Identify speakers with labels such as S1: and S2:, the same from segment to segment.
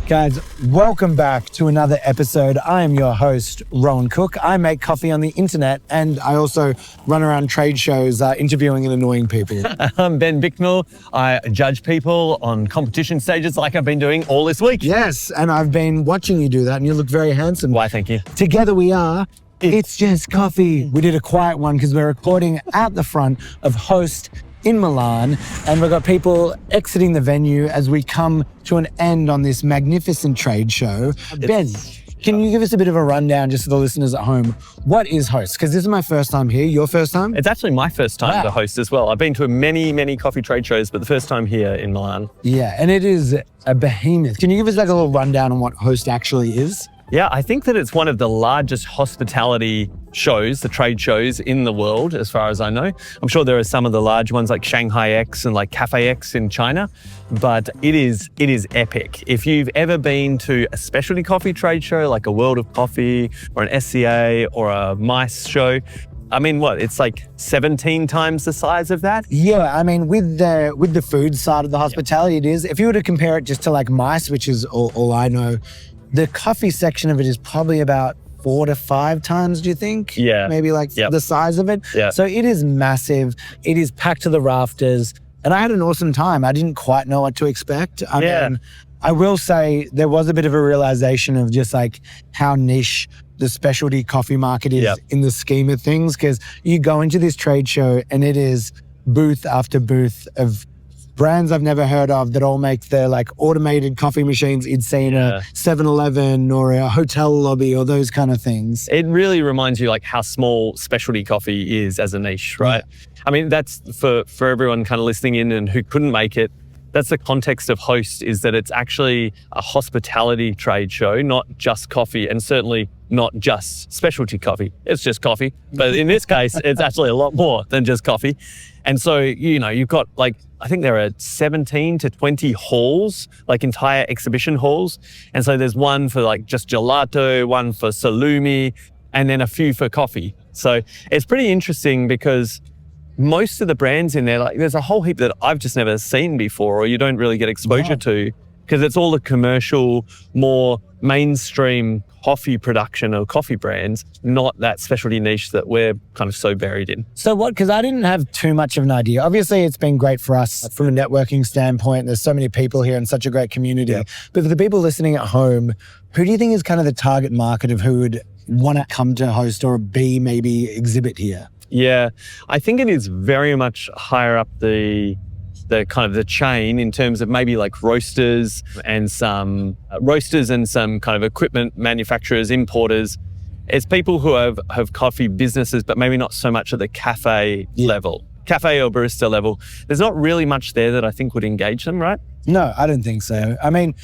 S1: Guys, welcome back to another episode. I am your host, Rohan Cook. I make coffee on the internet and I also run around trade shows interviewing and annoying people.
S2: I'm Ben Bicknell. I judge people on competition stages like I've been doing all this week.
S1: Yes, and I've been watching you do that and you look very handsome.
S2: Why, thank you.
S1: Together we are It's Just Coffee. We did a quiet one because we're recording at the front of Host in Milan, and we've got people exiting the venue as we come to an end on this magnificent trade show. Ben, can you give us a bit of a rundown just for the listeners at home? What is Host? Because this is my first time here. Your first time?
S2: It's actually my first time to host as well. I've been to many coffee trade shows, but the first time here in Milan.
S1: Yeah, and it is a behemoth. Can you give us like a little rundown on what Host actually is?
S2: Yeah, I think that it's one of the largest hospitality shows, the trade shows in the world, as far as I know. I'm sure there are some of the large ones like Shanghai X and like Cafe X in China, but it is epic. If you've ever been to a specialty coffee trade show, like a World of Coffee or an SCA or a MICE show, I mean, it's like 17 times the size of that?
S1: Yeah, I mean, with the food side of the hospitality, it is. If you were to compare it just to like MICE, which is all I know, the coffee section of it is probably about 4 to 5 times, do you think?
S2: Yeah.
S1: Maybe like the size of it.
S2: Yeah.
S1: So it is massive. It is packed to the rafters. And I had an awesome time. I didn't quite know what to expect. I mean, I will say there was a bit of a realization of just like how niche the specialty coffee market is in the scheme of things. Because you go into this trade show and it is booth after booth of brands I've never heard of that all make their like automated coffee machines you'd see in a 7-Eleven or a hotel lobby or those kind of things.
S2: It really reminds you like how small specialty coffee is as a niche, right? Yeah. I mean, that's for everyone kind of listening in and who couldn't make it. That's the context of Host, is that it's actually a hospitality trade show, not just coffee, and certainly not just specialty coffee. It's just coffee. But in this case, it's actually a lot more than just coffee. And so, you know, you've got like, I think there are 17 to 20 halls, like entire exhibition halls. And so there's one for like just gelato, one for salumi, and then a few for coffee. So it's pretty interesting because most of the brands in there, like there's a whole heap that I've just never seen before or you don't really get exposure to, because it's all the commercial, more mainstream coffee production of coffee brands, not that specialty niche that we're kind of so buried in.
S1: So because I didn't have too much of an idea. Obviously, it's been great for us from a networking standpoint. There's so many people here and such a great community. Yeah. But for the people listening at home, who do you think is kind of the target market of who would want to come to Host or maybe exhibit here?
S2: Yeah, I think it is very much higher up the kind of the chain in terms of maybe like roasters and some kind of equipment manufacturers, importers. It's people who have coffee businesses, but maybe not so much at the cafe level, cafe or barista level. There's not really much there that I think would engage them, right?
S1: No, I don't think so. I mean,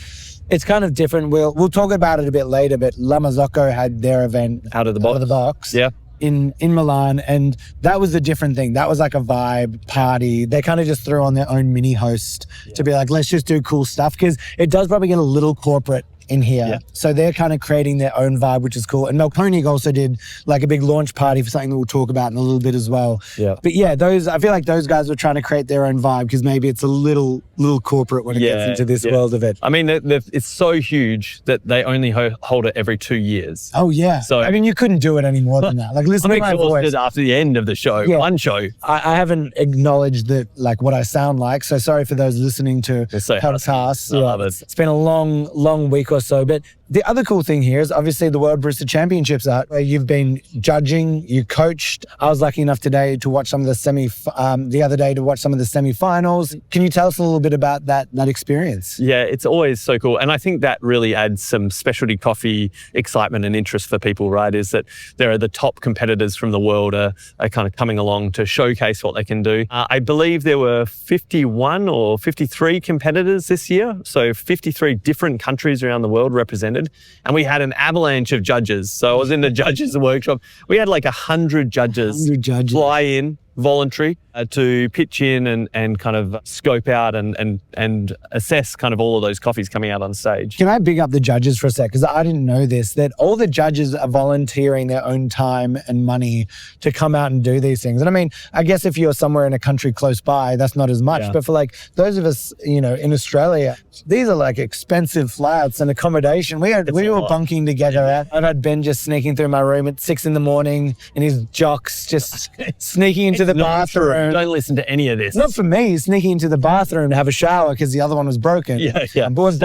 S1: it's kind of different. We'll talk about it a bit later, but La Mazzocco had their event
S2: out of the box. Yeah.
S1: In Milan, and that was a different thing. That was like a vibe party. They kind of just threw on their own mini Host to be like, let's just do cool stuff, because it does probably get a little corporate in here. Yeah. So they're kind of creating their own vibe, which is cool. And Mahlkonig also did like a big launch party for something that we'll talk about in a little bit as well. Yeah. But yeah, I feel like those guys were trying to create their own vibe, because maybe it's a little corporate when it gets into this world of it.
S2: I mean, it's so huge that they only hold it every 2 years.
S1: Oh yeah. So I mean, you couldn't do it any more than that. Like, listen to my voice
S2: after the end of the show. Yeah. One show.
S1: I haven't acknowledged that, like, what I sound like. So sorry for those listening to podcasts. Yeah. It's been a long week or so, but the other cool thing here is obviously the World Brewers Championships out. You've been judging, you coached. I was lucky enough today to watch some of the other day to watch some of the semi-finals. Can you tell us a little bit about that experience?
S2: Yeah, it's always so cool. And I think that really adds some specialty coffee excitement and interest for people, right? Is that there are the top competitors from the world are kind of coming along to showcase what they can do. I believe there were 51 or 53 competitors this year. So 53 different countries around the world represented. And we had an avalanche of judges. So I was in the judges workshop. We had like 100 judges fly in, voluntary, to pitch in and kind of scope out and assess kind of all of those coffees coming out on stage.
S1: Can I big up the judges for a sec? Because I didn't know this, that all the judges are volunteering their own time and money to come out and do these things. And I mean, I guess if you're somewhere in a country close by, that's not as much. But for like those of us, you know, in Australia, these are like expensive flats and accommodation. We were bunking together. I've had Ben just sneaking through my room at 6 a.m. in his jocks, just sneaking into the bathroom.
S2: Don't listen to any of this.
S1: Not for me, sneaking into the bathroom to have a shower because the other one was broken. But we've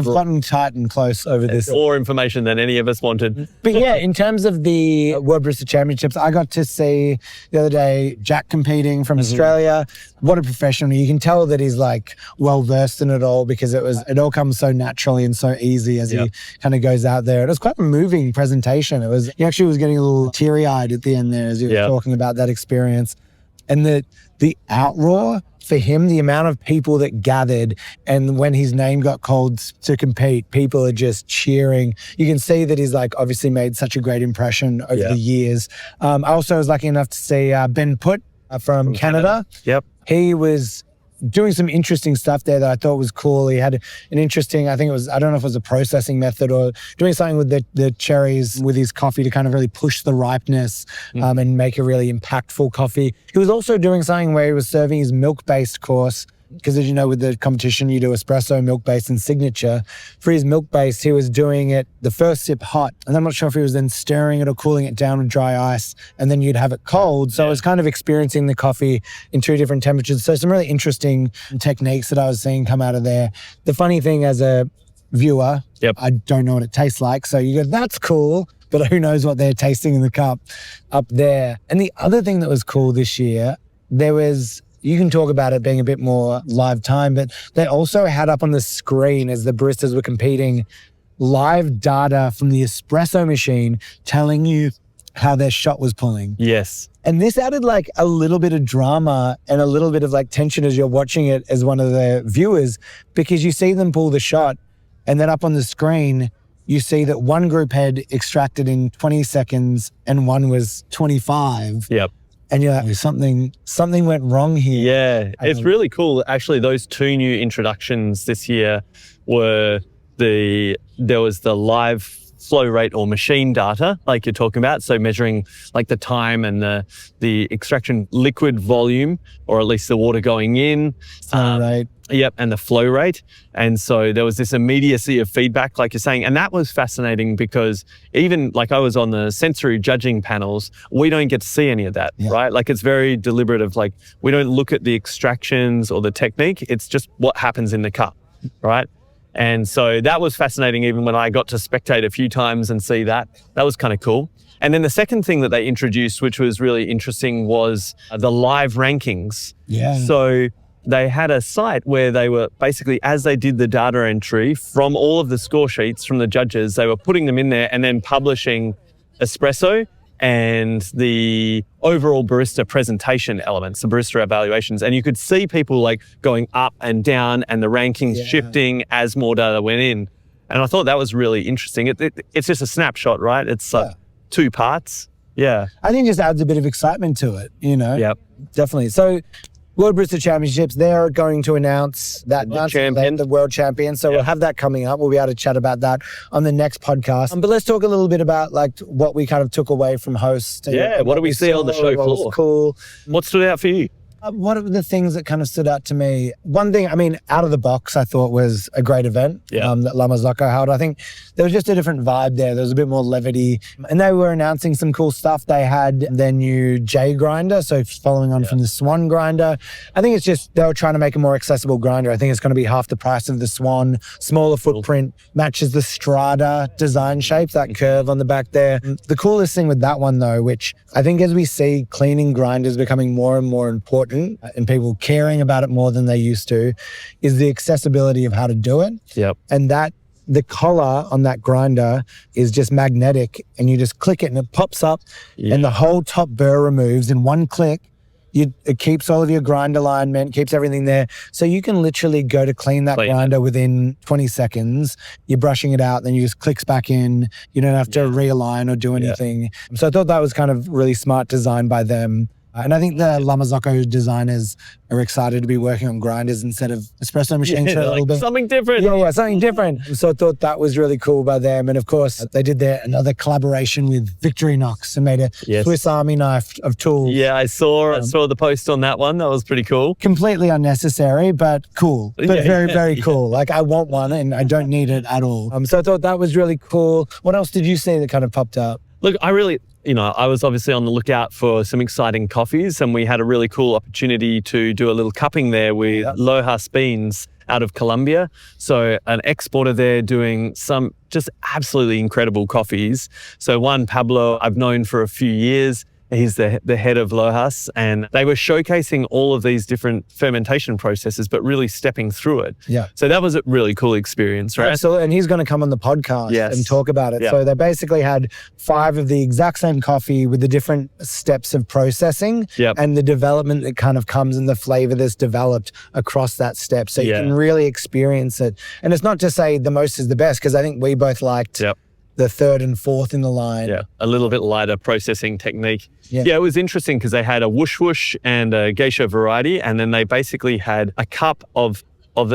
S1: gotten tight and close over this.
S2: More information than any of us wanted.
S1: But yeah, in terms of the World Brewers Championships, I got to see the other day Jack competing from Australia. What a professional. You can tell that he's like well versed in it all because it all comes so naturally and so easy as he kind of goes out there. It was quite a moving presentation. He actually was getting a little teary-eyed at the end there as he was talking about that experience. And the outroar for him, the amount of people that gathered, and when his name got called to compete, people are just cheering. You can see that he's like obviously made such a great impression over the years. I also was lucky enough to see Ben Putt from Canada. He was doing some interesting stuff there that I thought was cool. He had an interesting, I don't know if it was a processing method or doing something with the cherries with his coffee to kind of really push the ripeness and make a really impactful coffee. He was also doing something where he was serving his milk-based course, because as you know, with the competition, you do espresso, milk-based, and signature. For his milk-based, he was doing it the first sip hot. And I'm not sure if he was then stirring it or cooling it down with dry ice, and then you'd have it cold. So I was kind of experiencing the coffee in 2 different temperatures. So some really interesting techniques that I was seeing come out of there. The funny thing as a viewer, I don't know what it tastes like. So you go, that's cool, but who knows what they're tasting in the cup up there. And the other thing that was cool this year, you can talk about it being a bit more live time, but they also had up on the screen as the baristas were competing live data from the espresso machine telling you how their shot was pulling.
S2: Yes.
S1: And this added like a little bit of drama and a little bit of like tension as you're watching it as one of the viewers, because you see them pull the shot and then up on the screen, you see that one group had extracted in 20 seconds and one was 25. And you're like, something went wrong here.
S2: Yeah, it's really cool. Actually, those 2 new introductions this year were there was the live flow rate or machine data, like you're talking about. So measuring like the time and the extraction liquid volume, or at least the water going in.
S1: Right.
S2: And the flow rate. And so there was this immediacy of feedback, like you're saying. And that was fascinating because even like I was on the sensory judging panels, we don't get to see any of that, right? Like it's very deliberate of like, we don't look at the extractions or the technique. It's just what happens in the cup, right? And so that was fascinating even when I got to spectate a few times and see that. That was kind of cool. And then the second thing that they introduced, which was really interesting, was the live rankings. So they had a site where they were basically, as they did the data entry from all of the score sheets from the judges, they were putting them in there and then publishing espresso and the overall barista presentation elements, the barista evaluations. And you could see people like going up and down and the rankings shifting as more data went in. And I thought that was really interesting. It's just a snapshot, right? It's 2 parts. I
S1: think it just adds a bit of excitement to it, you know? Definitely. So World Brewers Championships, they're going to announce that the world champion. So we'll have that coming up. We'll be able to chat about that on the next podcast. But let's talk a little bit about like what we kind of took away from hosts.
S2: What do we see on the show floor?
S1: What was cool?
S2: What stood out for you?
S1: What are the things that kind of stood out to me? One thing, I mean, out of the box, I thought was a great event that La Marzocco held. I think there was just a different vibe there. There was a bit more levity. And they were announcing some cool stuff. They had their new J grinder. So following on from the Swan grinder. I think it's just, they were trying to make a more accessible grinder. I think it's going to be half the price of the Swan, smaller footprint, matches the Strata design shape, that curve on the back there. The coolest thing with that one though, which I think as we see cleaning grinders becoming more and more important, and people caring about it more than they used to, is the accessibility of how to do it. And that the collar on that grinder is just magnetic, and you just click it and it pops up and the whole top burr removes in one click. It keeps all of your grind alignment, keeps everything there. So you can literally go to clean that grinder within 20 seconds. You're brushing it out, then you just clicks back in. You don't have to realign or do anything. So I thought that was kind of really smart design by them. And I think the La Marzocco designers are excited to be working on grinders instead of espresso machines for a little bit.
S2: Something different.
S1: Yeah, something different. So I thought that was really cool by them. And of course, they did another collaboration with Victorinox and made a Swiss Army knife of tools.
S2: Yeah, I saw the post on that one. That was pretty cool.
S1: Completely unnecessary, but cool. But very cool. Like I want one and I don't need it at all. So I thought that was really cool. What else did you see that kind of popped up?
S2: Look, I was obviously on the lookout for some exciting coffees, and we had a really cool opportunity to do a little cupping there with Lojas beans out of Colombia. So an exporter there doing some just absolutely incredible coffees. So Juan Pablo, I've known for a few years. He's the head of Lojas, and they were showcasing all of these different fermentation processes, but really stepping through it.
S1: Yeah.
S2: So that was a really cool experience, right?
S1: Absolutely. And he's going to come on the podcast and talk about it. So they basically had 5 of the exact same coffee with the different steps of processing and the development that kind of comes and the flavor that's developed across that step. So you can really experience it. And it's not just say the most is the best, because I think we both liked the 3rd and 4th in the line.
S2: Yeah, a little bit lighter processing technique. Yeah, it was interesting because they had a whoosh whoosh and a geisha variety, and then they basically had a cup of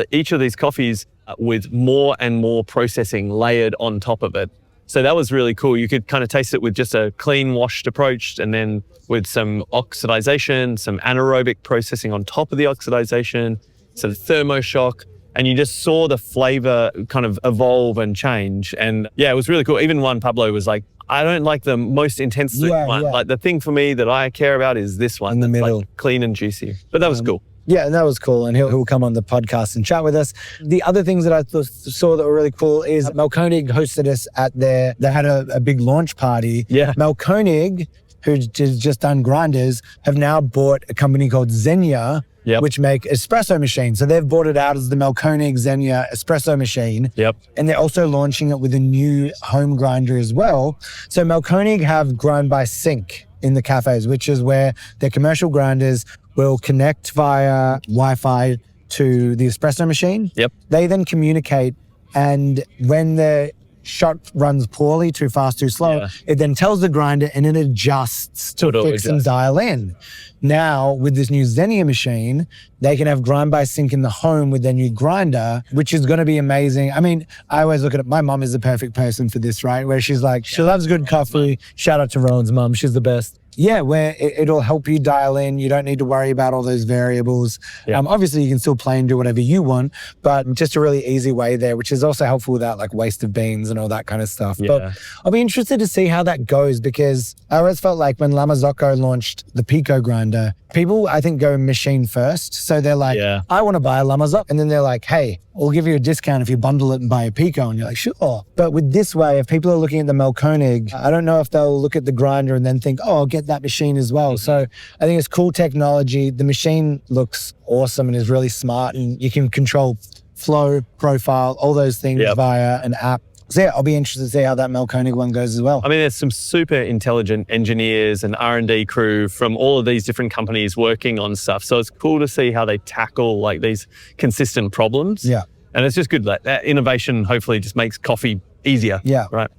S2: each of these coffees with more and more processing layered on top of it. So that was really cool. You could kind of taste it with just a clean washed approach, and then with some oxidization, some anaerobic processing on top of the oxidization, so the thermoshock. And you just saw the flavor kind of evolve and change. And yeah, it was really cool. Even Juan Pablo was like, I don't like the most intense one. Like the thing for me that I care about is this one.
S1: In the middle.
S2: Like clean and juicy. But that was cool.
S1: Yeah, and that was cool. And he'll come on the podcast and chat with us. The other things that I saw that were really cool is Mahlkonig hosted us they had a big launch party. Yeah. Mahlkonig, who's just done grinders, have now bought a company called Xenia, which make espresso machines. So they've bought it out as the Mahlkonig Xenia espresso machine. And they're also launching it with a new home grinder as well. So Mahlkonig have grind by sync in the cafes, which is where their commercial grinders will connect via Wi-Fi to the espresso machine. They then communicate, and when the shot runs poorly, too fast, too slow, it then tells the grinder and it adjusts to fix and dial in. Now, with this new Xenia machine, they can have grind by sync in the home with their new grinder, which is going to be amazing. I mean, I always look at it. My mom is the perfect person for this, right? Where she's like, she loves good coffee. Shout out to Rohan's mom. She's the best. Yeah, where it'll help you dial in. You don't need to worry about all those variables. Obviously, you can still play and do whatever you want, but just a really easy way there, which is also helpful without like waste of beans and all that kind of stuff. But I'll be interested to see how that goes, because I always felt like when La Marzocco launched the Pico grinder, people, I think, go machine first. So they're like, I want to buy a La Marzocco. And then they're like, hey, we'll give you a discount if you bundle it and buy a Pico. And you're like, sure. But with this way, if people are looking at the Mahlkonig, I don't know if they'll look at the grinder and then think, oh, I'll get that machine as well. So I think it's cool technology. The machine looks awesome and is really smart, and you can control flow, profile, all those things via an app. So yeah, I'll be interested to see how that Mahlkonig one goes as well.
S2: I mean, there's some super intelligent engineers and R&D crew from all of these different companies working on stuff. So it's cool to see how they tackle like these consistent problems.
S1: Yeah.
S2: And it's just good. Like that innovation hopefully just makes coffee easier.
S1: Yeah.
S2: Right.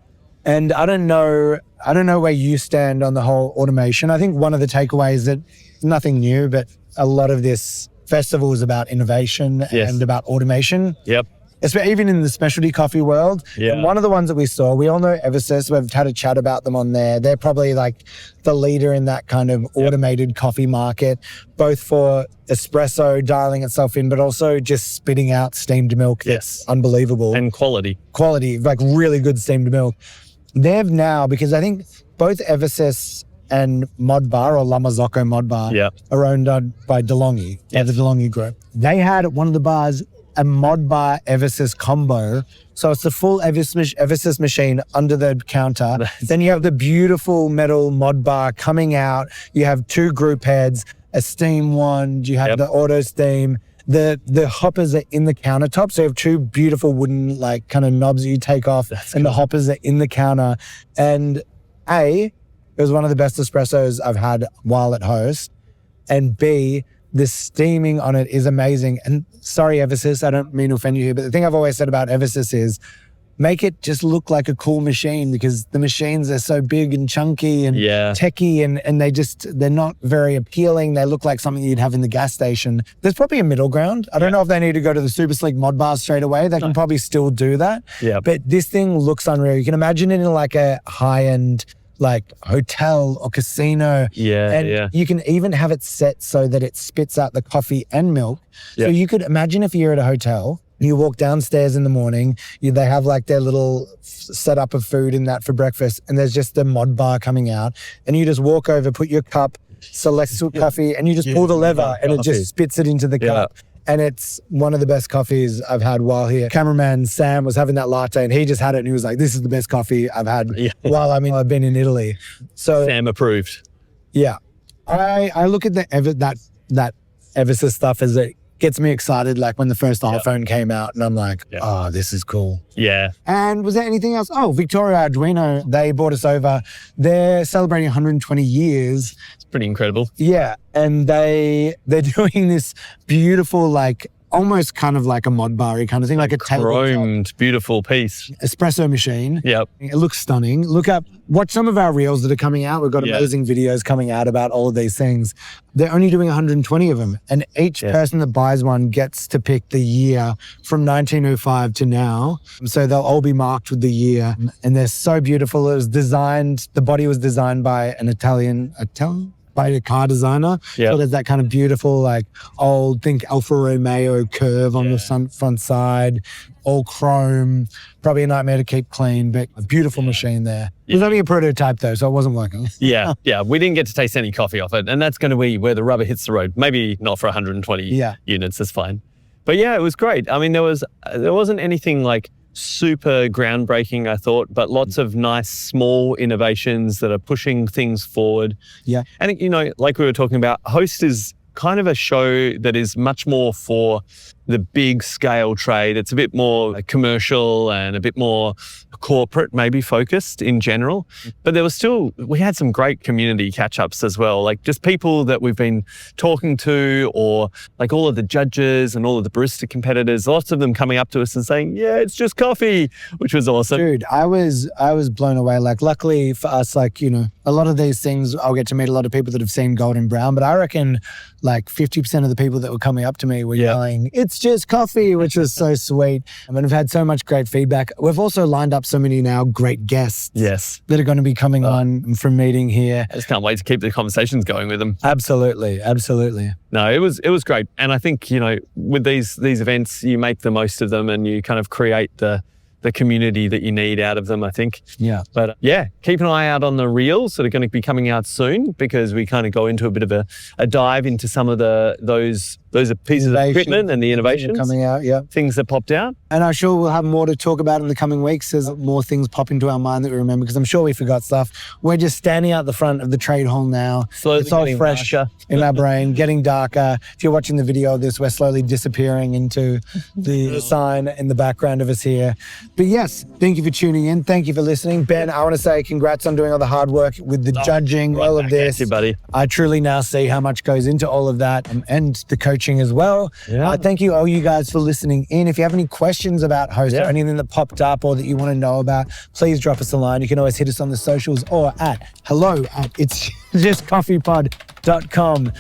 S1: And I don't know where you stand on the whole automation. I think one of the takeaways that nothing new, but a lot of this festival is about innovation and about automation. Even in the specialty coffee world. And one of the ones that we saw, we all know Eversys. We've had a chat about them on there. They're probably like the leader in that kind of automated coffee market, both for espresso dialing itself in, but also just spitting out steamed milk. That's unbelievable.
S2: And quality,
S1: like really good steamed milk. They've now, because I think both Eversys and Modbar, or La Marzocco Modbar, are owned by DeLonghi, the DeLonghi group. They had at one of the bars a Modbar Eversys combo. So it's the full Eversys machine under the counter. Then you have the beautiful metal Modbar coming out. You have 2 group heads, a steam wand, you have the auto steam. The hoppers are in the countertop. So you have 2 beautiful wooden like kind of knobs that you take off, the hoppers are in the counter. And it was one of the best espressos I've had while at host. And B, the steaming on it is amazing. And sorry, Eversys, I don't mean to offend you here, but the thing I've always said about Eversys is make it just look like a cool machine, because the machines are so big and chunky and techy, and they're not very appealing. They look like something you'd have in the gas station. There's probably a middle ground. I don't know if they need to go to the super sleek mod bars straight away. They can probably still do that.
S2: Yeah.
S1: But this thing looks unreal. You can imagine it in like a high-end like hotel or casino. And you can even have it set so that it spits out the coffee and milk. So you could imagine if you're at a hotel, you walk downstairs in the morning, they have like their little setup of food in that for breakfast, and there's just a mod bar coming out, and you just walk over, put your cup, select sweet coffee, and you just pull the lever and it just spits it into the cup. And it's one of the best coffees I've had while here. Cameraman Sam was having that latte, and he just had it, and he was like, this is the best coffee I've had while I've been in Italy. So
S2: Sam approved.
S1: Yeah. I look at that Eversa stuff as it gets me excited, like when the first iPhone came out, and I'm like, oh, this is cool.
S2: Yeah.
S1: And was there anything else? Oh, Victoria Arduino, they brought us over. They're celebrating 120 years.
S2: It's pretty incredible.
S1: Yeah. And they're doing this beautiful, like, almost kind of like a mod bar-y kind of thing, like a
S2: chromed, beautiful piece.
S1: Espresso machine.
S2: Yep.
S1: It looks stunning. Watch some of our reels that are coming out. We've got amazing videos coming out about all of these things. They're only doing 120 of them. And each person that buys one gets to pick the year from 1905 to now. So they'll all be marked with the year. And they're so beautiful. The body was designed by an Italian by a car designer. So there's that kind of beautiful, like old, think Alfa Romeo curve on the front side, all chrome, probably a nightmare to keep clean, but a beautiful machine there. It was only a prototype though, so it wasn't working.
S2: Yeah. We didn't get to taste any coffee off it, and that's going to be where the rubber hits the road. Maybe not for 120 units, that's fine. But yeah, it was great. I mean, there wasn't anything like super groundbreaking, I thought, but lots of nice small innovations that are pushing things forward.
S1: Yeah.
S2: And, like we were talking about, Host is kind of a show that is much more for the big scale trade. It's a bit more commercial and a bit more corporate, maybe focused in general. But we had some great community catch-ups as well, like just people that we've been talking to, or like all of the judges and all of the barista competitors, lots of them coming up to us and saying, yeah, it's just coffee, which was awesome.
S1: Dude, I was blown away. Like, luckily for us, like, a lot of these things, I'll get to meet a lot of people that have seen Golden Brown, but I reckon like 50% of the people that were coming up to me were yelling, it's just coffee, which was so sweet. I mean, I've had so much great feedback. We've also lined up so many now great guests that are going to be coming on from meeting here.
S2: I just can't wait to keep the conversations going with them.
S1: Absolutely.
S2: No, it was great. And I think, with these events, you make the most of them and you kind of create the community that you need out of them, I think.
S1: Yeah.
S2: But keep an eye out on the reels that are going to be coming out soon, because we kind of go into a bit of a dive into some of those pieces of equipment and the innovations
S1: coming out,
S2: things that popped out.
S1: And I'm sure we'll have more to talk about in the coming weeks as more things pop into our mind that we remember, because I'm sure we forgot stuff. We're just standing out the front of the trade hall now.
S2: Slowly
S1: it's all fresh in our brain, getting darker. If you're watching the video of this, we're slowly disappearing into the sign in the background of us here. But yes, thank you for tuning in. Thank you for listening. Ben, I want to say congrats on doing all the hard work with the judging, all of this.
S2: You, buddy.
S1: I truly now see how much goes into all of that, and the coaching as well. Thank you all you guys for listening in. If you have any questions about Host or anything that popped up or that you want to know about, please drop us a line. You can always hit us on the socials or at hello@itsjustcoffeepod.com.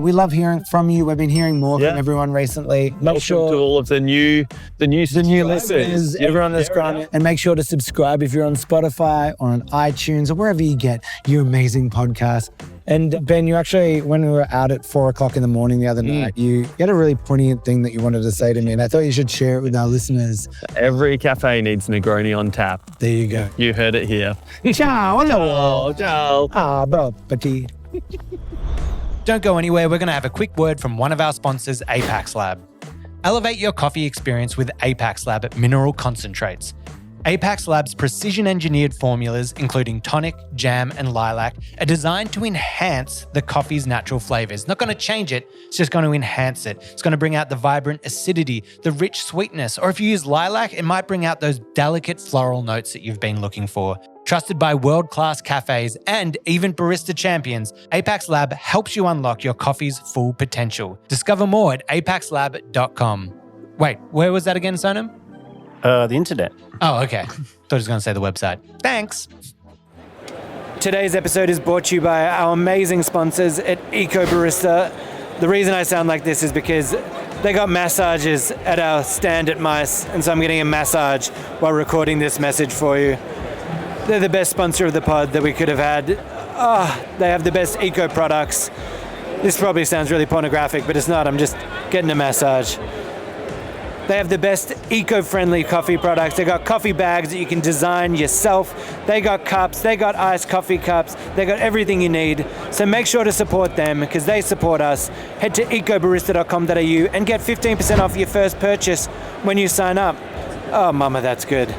S1: We love hearing from you. We've been hearing more from everyone recently.
S2: Make sure to all of the new
S1: listeners, everyone that's grown, and make sure to subscribe if you're on Spotify or on iTunes or wherever you get your amazing podcast. And Ben, you actually, when we were out at 4:00 in the morning the other night, you had a really poignant thing that you wanted to say to me, and I thought you should share it with our listeners.
S2: Every cafe needs Negroni on tap.
S1: There you go.
S2: You heard it here.
S1: Ciao, hello.
S2: Ciao.
S1: Bon appetit.
S3: Don't go anywhere. We're going to have a quick word from one of our sponsors, Apex Lab. Elevate your coffee experience with Apex Lab mineral concentrates. Apex Lab's precision-engineered formulas, including tonic, jam, and lilac, are designed to enhance the coffee's natural flavors. Not going to change it, it's just going to enhance it. It's going to bring out the vibrant acidity, the rich sweetness, or if you use lilac, it might bring out those delicate floral notes that you've been looking for. Trusted by world-class cafes and even barista champions, Apex Lab helps you unlock your coffee's full potential. Discover more at apexlab.com. Wait, where was that again, Sonam?
S4: The internet.
S3: Oh, okay. Thought he was going to say the website. Thanks.
S1: Today's episode is brought to you by our amazing sponsors at Eco Barista. The reason I sound like this is because they got massages at our stand at Mice, and so I'm getting a massage while recording this message for you. They're the best sponsor of the pod that we could have had. They have the best eco products. This probably sounds really pornographic, but it's not. I'm just getting a massage. They have the best eco-friendly coffee products. They got coffee bags that you can design yourself. They got cups. They got iced coffee cups. They got everything you need. So make sure to support them because they support us. Head to ecobarista.com.au and get 15% off your first purchase when you sign up. Oh, mama, that's good.